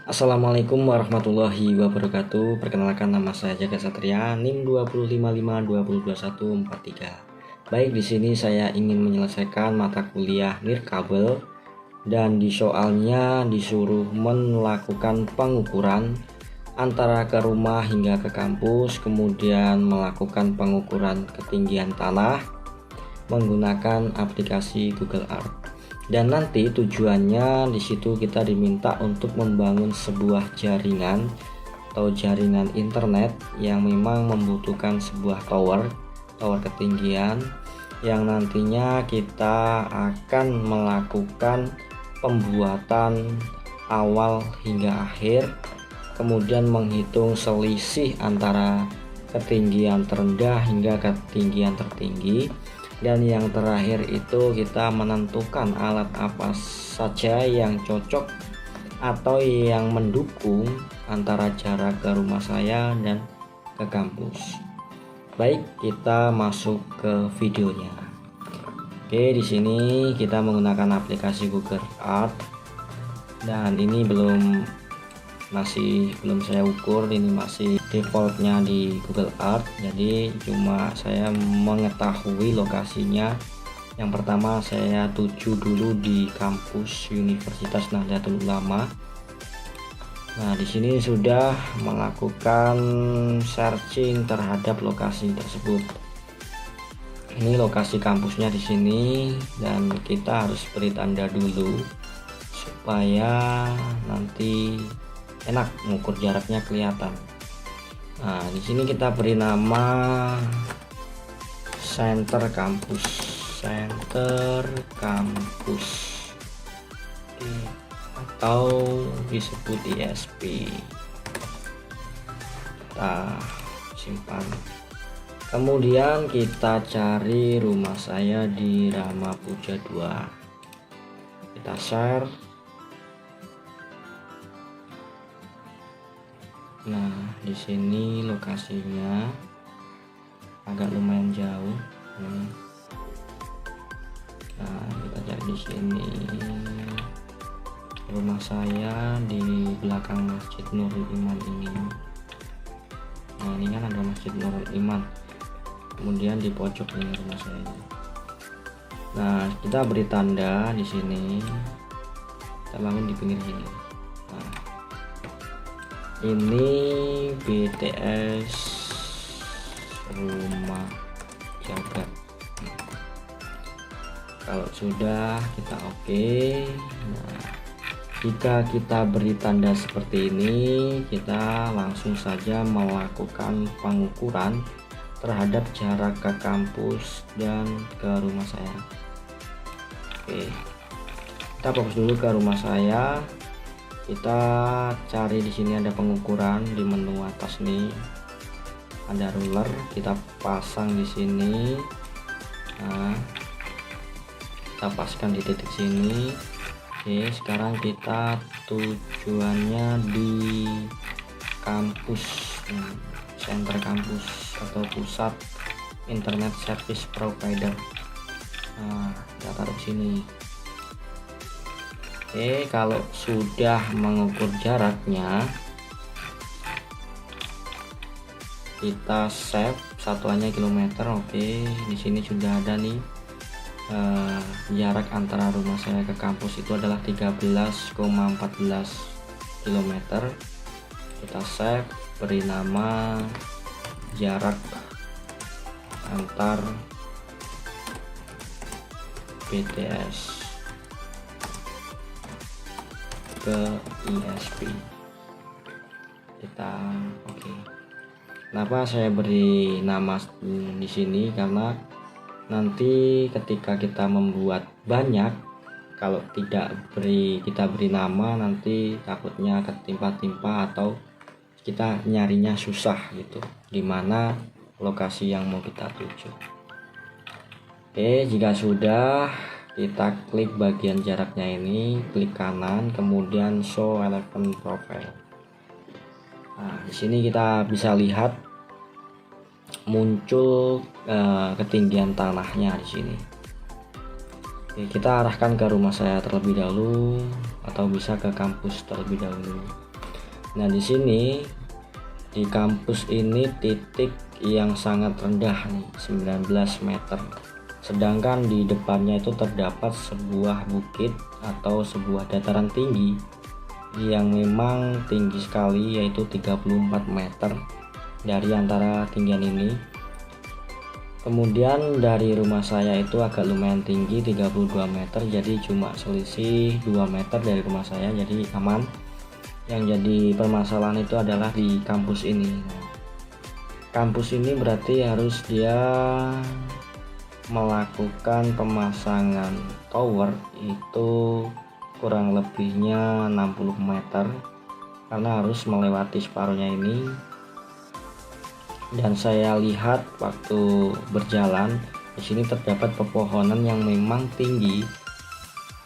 Assalamualaikum warahmatullahi wabarakatuh. Perkenalkan, nama saya Jaga Satria, NIM 205522143. Baik, di sini saya ingin menyelesaikan mata kuliah nirkabel dan di soalnya disuruh melakukan pengukuran antara ke rumah hingga ke kampus, kemudian melakukan pengukuran ketinggian tanah menggunakan aplikasi Google Earth. Dan nanti tujuannya di situ kita diminta untuk membangun sebuah jaringan atau jaringan internet yang memang membutuhkan sebuah tower ketinggian yang nantinya kita akan melakukan pembuatan awal hingga akhir, kemudian menghitung selisih antara ketinggian terendah hingga ketinggian tertinggi. Dan yang terakhir itu kita menentukan alat apa saja yang cocok atau yang mendukung antara jarak ke rumah saya dan ke kampus. Baik, kita masuk ke videonya. Oke, di sini kita menggunakan aplikasi Google Earth dan ini masih belum saya ukur, ini masih defaultnya di Google Earth, jadi cuma saya mengetahui lokasinya. Yang pertama saya tuju dulu di kampus Universitas Nahdlatul Ulama. Nah, di sini sudah melakukan searching terhadap lokasi tersebut. Ini lokasi kampusnya di sini dan kita harus beri tanda dulu supaya nanti enak mengukur jaraknya kelihatan. Nah, di sini kita beri nama center kampus, atau disebut ISP. Kita simpan. Kemudian kita cari rumah saya di Ramapuja 2. Kita share. Nah, di sini lokasinya agak lumayan jauh. Nah, kita cari di sini. Rumah saya di belakang Masjid Nurul Iman ini. Nah, ini kan ada Masjid Nurul Iman. Kemudian di pojok ini rumah saya ini. Nah, kita beri tanda di sini. Kita bangun di pinggir sini. Nah, ini BTS rumah jaga. Kalau sudah kita oke. Nah, jika kita beri tanda seperti ini, kita langsung saja melakukan pengukuran terhadap jarak ke kampus dan ke rumah saya. Oke, kita fokus dulu ke rumah saya. Kita cari di sini ada pengukuran di menu atas nih, ada ruler, kita pasang di sini. Nah, kita paskan di titik sini. Oke, sekarang kita tujuannya di kampus, center kampus atau pusat internet service provider. Nah, kita taruh sini. Oke, kalau sudah mengukur jaraknya, kita save satuannya kilometer. Oke, di sini sudah ada nih jarak antara rumah saya ke kampus itu adalah 13,14 km. Kita save, beri nama jarak antar BTS ke ISP. Kita oke. Kenapa saya beri nama di sini? Karena nanti ketika kita membuat banyak, kalau kita beri nama, nanti takutnya ketimpa-timpa atau kita nyarinya susah gitu, dimana lokasi yang mau kita tuju. Oke, jika sudah, kita klik bagian jaraknya ini, klik kanan, kemudian show elephant profile. Nah, di sini kita bisa lihat muncul ketinggian tanahnya di sini. Oke, kita arahkan ke rumah saya terlebih dahulu atau bisa ke kampus terlebih dahulu. Nah, di sini di kampus ini titik yang sangat rendah nih, 19 meter. Sedangkan di depannya itu terdapat sebuah bukit atau sebuah dataran tinggi yang memang tinggi sekali, yaitu 34 meter dari antara tinggian ini. Kemudian dari rumah saya itu agak lumayan tinggi, 32 meter, jadi cuma selisih 2 meter dari rumah saya, jadi aman. Yang jadi permasalahan itu adalah di kampus ini. Kampus ini berarti harus dia melakukan pemasangan tower itu kurang lebihnya 60 meter, karena harus melewati separuhnya ini. Dan saya lihat waktu berjalan di sini terdapat pepohonan yang memang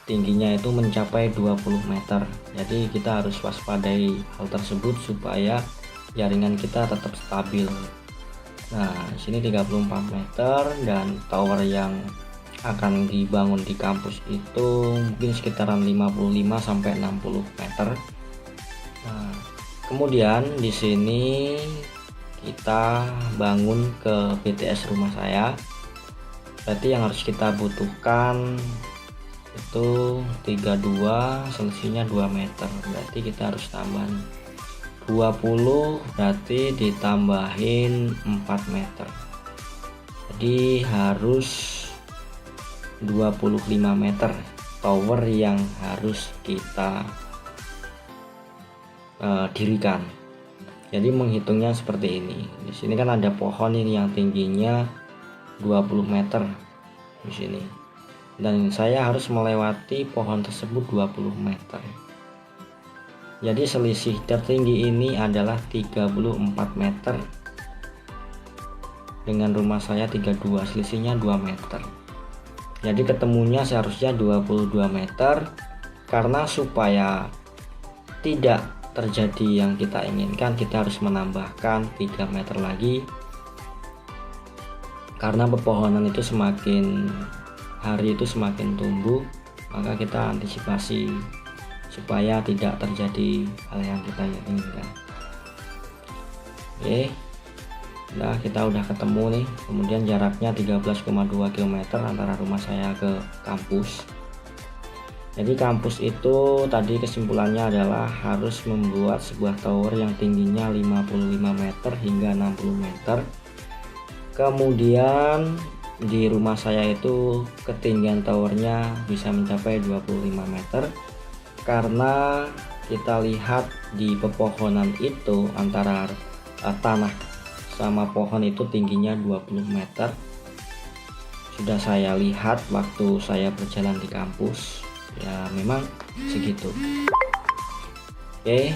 tingginya itu mencapai 20 meter. Jadi kita harus waspadai hal tersebut supaya jaringan kita tetap stabil. Nah, di sini 34 meter dan tower yang akan dibangun di kampus itu mungkin sekitaran 55 sampai 60 meter. Nah, kemudian di sini kita bangun ke BTS rumah saya, berarti yang harus kita butuhkan itu 32, selisihnya 2 meter, berarti kita harus tambah 20, berarti ditambahin 4 meter, jadi harus 25 meter tower yang harus kita dirikan. Jadi menghitungnya seperti ini. Di sini kan ada pohon ini yang tingginya 20 meter di sini. Dan saya harus melewati pohon tersebut 20 meter. Jadi selisih tertinggi ini adalah 34 meter. Dengan rumah saya 32, selisihnya 2 meter. Jadi ketemunya seharusnya 22 meter, karena supaya tidak terjadi yang kita inginkan, kita harus menambahkan 3 meter lagi, karena pepohonan itu semakin hari itu semakin tumbuh, maka kita antisipasi supaya tidak terjadi hal yang kita inginkan. Oke, nah kita udah ketemu nih. Kemudian jaraknya 13,2 km antara rumah saya ke kampus. Jadi kampus itu tadi kesimpulannya adalah harus membuat sebuah tower yang tingginya 55 meter hingga 60 meter. Kemudian di rumah saya itu ketinggian towernya bisa mencapai 25 meter, karena kita lihat di pepohonan itu antara tanah sama pohon itu tingginya 20 meter. Sudah saya lihat waktu saya berjalan di kampus, ya memang segitu. Oke,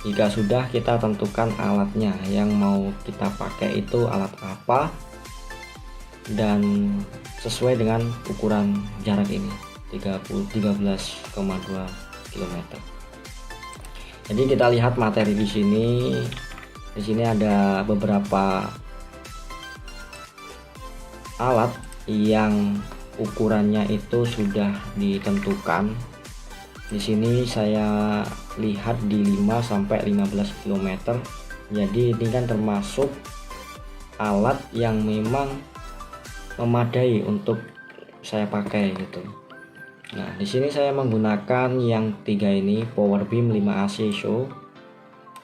jika sudah, kita tentukan alatnya yang mau kita pakai itu alat apa, dan sesuai dengan ukuran jarak ini 13,2 km. Jadi kita lihat materi di sini. Di sini ada beberapa alat yang ukurannya itu sudah ditentukan. Di sini saya lihat di 5 sampai 15 km. Jadi ini kan termasuk alat yang memang memadai untuk saya pakai gitu. Nah, di sini saya menggunakan yang 3 ini, Power Beam 5AC Show,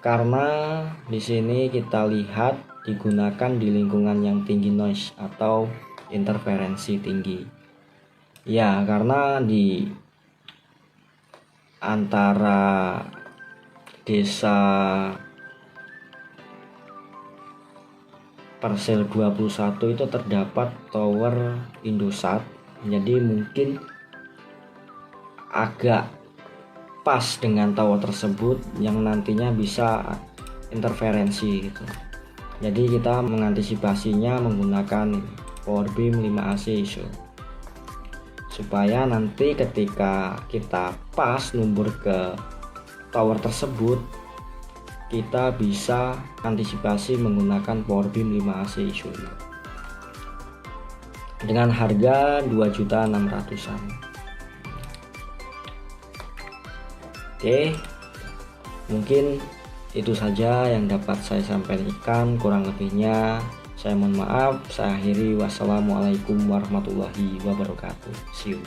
karena di sini kita lihat digunakan di lingkungan yang tinggi noise atau interferensi tinggi. Ya, karena di antara desa Parsel 21 itu terdapat tower Indosat, jadi mungkin agak pas dengan tower tersebut yang nantinya bisa interferensi gitu. Jadi kita mengantisipasinya menggunakan Power Beam 5AC Show, supaya nanti ketika kita pas numbur ke tower tersebut, kita bisa antisipasi menggunakan Power Beam 5AC Show dengan harga 2.600.000-an. Oke, mungkin Itu saja yang dapat saya sampaikan, kurang lebihnya saya mohon maaf. Saya akhiri, wassalamualaikum warahmatullahi wabarakatuh. See you.